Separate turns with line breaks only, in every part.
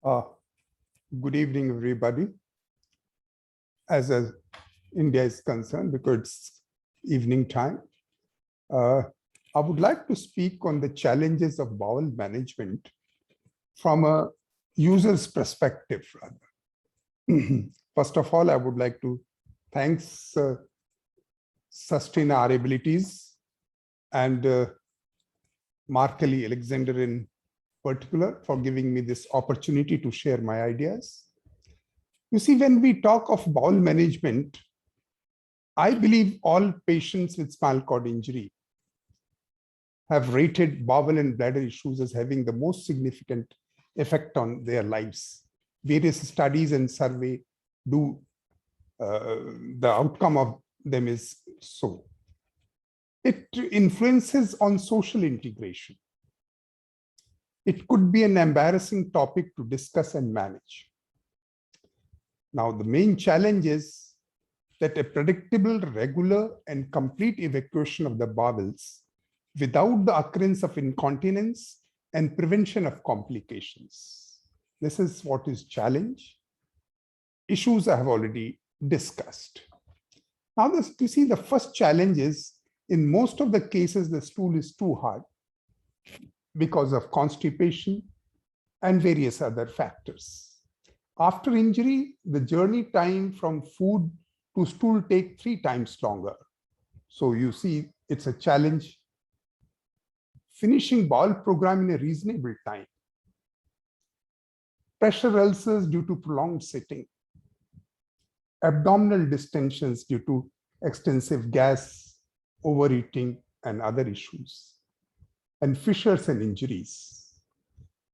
Uh, Good evening, everybody. As India is concerned, because it's evening time, I would like to speak on the challenges of bowel management from a user's perspective, rather. First of all, I would like to thank Sustain Our Abilities and Markeli Alexander in particular for giving me this opportunity to share my ideas. You see, when we talk of bowel management, I believe all patients with spinal cord injury have rated bowel and bladder issues as having the most significant effect on their lives. Various studies and survey do, the outcome of them is so. It influences on social integration. It could be an embarrassing topic to discuss and manage. Now, the main challenge is that a predictable, regular, and complete evacuation of the bowels without the occurrence of incontinence and prevention of complications. This is what is challenge. Issues I have already discussed. Now, you see, the first challenge is in most of the cases, the stool is too hard because of constipation and various other factors. After injury, the journey time from food to stool take 3 times longer. So you see, it's a challenge finishing bowel program in a reasonable time. Pressure ulcers due to prolonged sitting. Abdominal distensions due to extensive gas, overeating, and other issues. And fissures and injuries.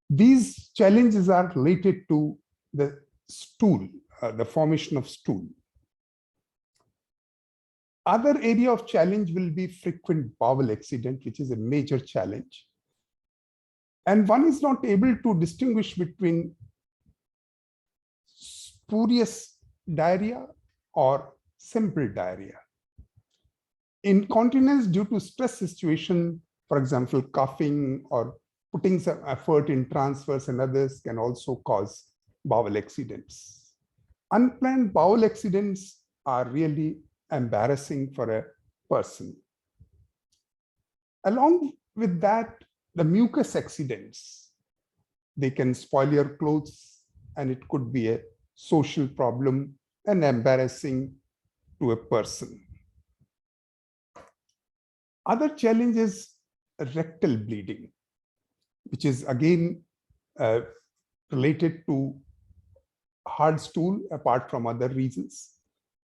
These challenges are related to the stool, the formation of stool. Other area of challenge will be frequent bowel accident, which is a major challenge. And one is not able to distinguish between spurious diarrhea or simple diarrhea. Incontinence due to stress situation, for example, coughing or putting some effort in transfers and others can also cause bowel accidents. Unplanned bowel accidents are really embarrassing for a person. Along with that, the mucus accidents, they can spoil your clothes and it could be a social problem and embarrassing to a person. Other challenge is rectal bleeding, which is again related to hard stool apart from other reasons.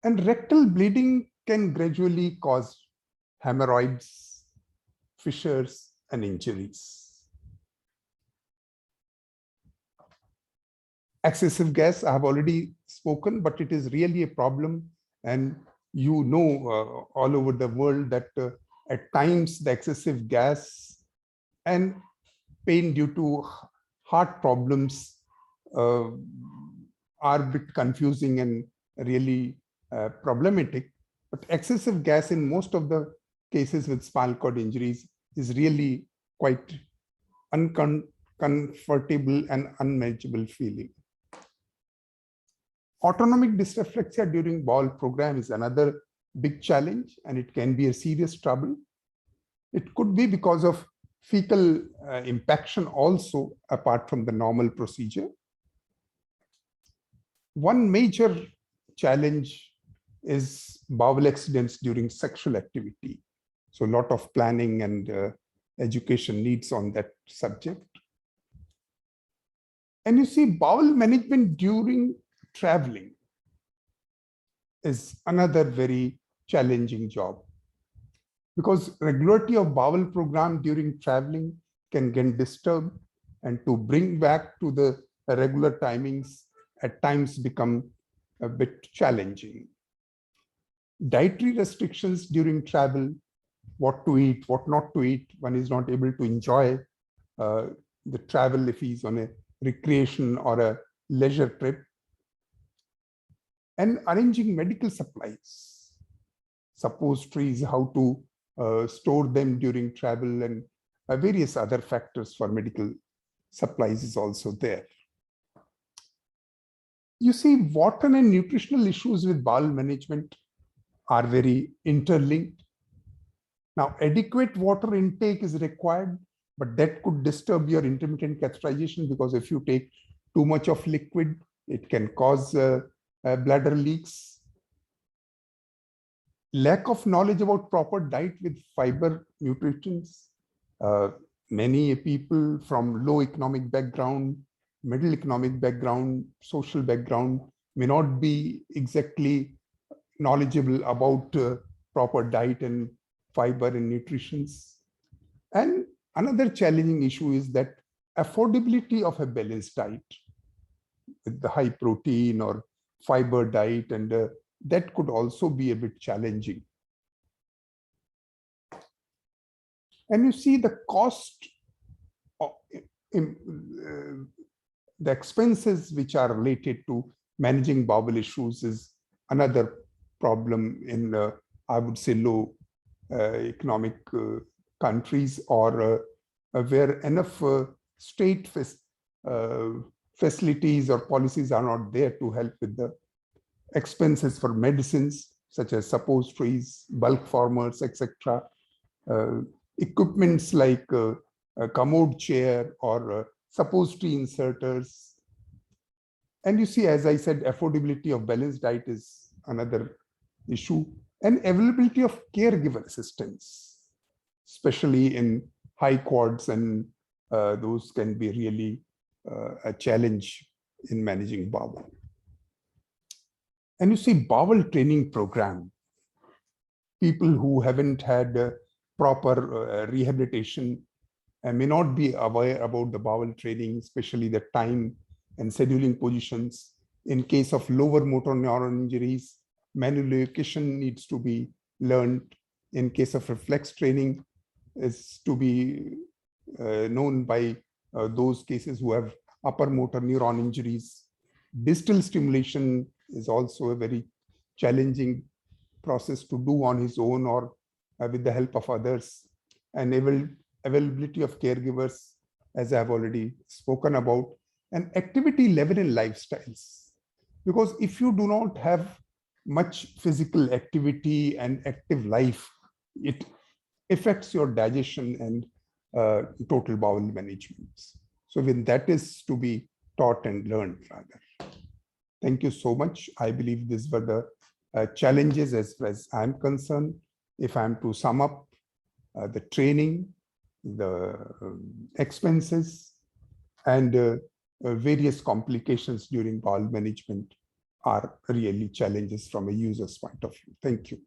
And rectal bleeding can gradually cause hemorrhoids, fissures, and injuries. Excessive gas, I have already spoken, but it is really a problem. And you know all over the world that at times the excessive gas and pain due to heart problems are a bit confusing and really problematic. But excessive gas in most of the cases with spinal cord injuries is really quite uncomfortable and unmanageable feeling. Autonomic dysreflexia during bowel program is another big challenge, and it can be a serious trouble. It could be because of fecal impaction also, apart from the normal procedure. One major challenge is bowel accidents during sexual activity. So a lot of planning and education needs on that subject. And you see, bowel management during traveling is another very challenging job, because regularity of bowel program during traveling can get disturbed, and to bring back to the regular timings at times become a bit challenging. Dietary restrictions during travel, what to eat, what not to eat, one is not able to enjoy the travel if he's on a recreation or a leisure trip. And arranging medical supplies, suppositories, how to store them during travel, and various other factors for medical supplies is also there. You see, water and nutritional issues with bowel management are very interlinked. Now, adequate water intake is required, but that could disturb your intermittent catheterization, because if you take too much of liquid, it can cause bladder leaks. Lack of knowledge about proper diet with fiber nutrients. Many people from low economic background, middle economic background, social background may not be exactly knowledgeable about proper diet and fiber and nutrition. And another challenging issue is that affordability of a balanced diet with the high protein or fiber diet, and that could also be a bit challenging. And you see the cost of the expenses which are related to managing bowel issues is another problem in, I would say, low economic countries, or where enough state facilities or policies are not there to help with the expenses for medicines such as suppositories, bulk formers, etc. Equipments like a commode chair or suppository inserters. And you see, as I said, affordability of balanced diet is another issue, and availability of caregiver assistance, especially in high quads, and those can be really a challenge in managing bowel. And you see, bowel training program, people who haven't had proper rehabilitation and may not be aware about the bowel training, especially the time and scheduling positions. In case of lower motor neuron injuries, manual location needs to be learned. In case of reflex training, is to be known by those cases who have upper motor neuron injuries. Distal stimulation is also a very challenging process to do on his own or with the help of others. And availability of caregivers, as I've already spoken about, and activity level in lifestyles. Because if you do not have much physical activity and active life, it affects your digestion and total bowel management. So when that is to be taught and learned rather. Thank you so much. I believe these were the challenges as far as I'm concerned. If I'm to sum up, the training, the expenses, and various complications during bowel management are really challenges from a user's point of view. Thank you.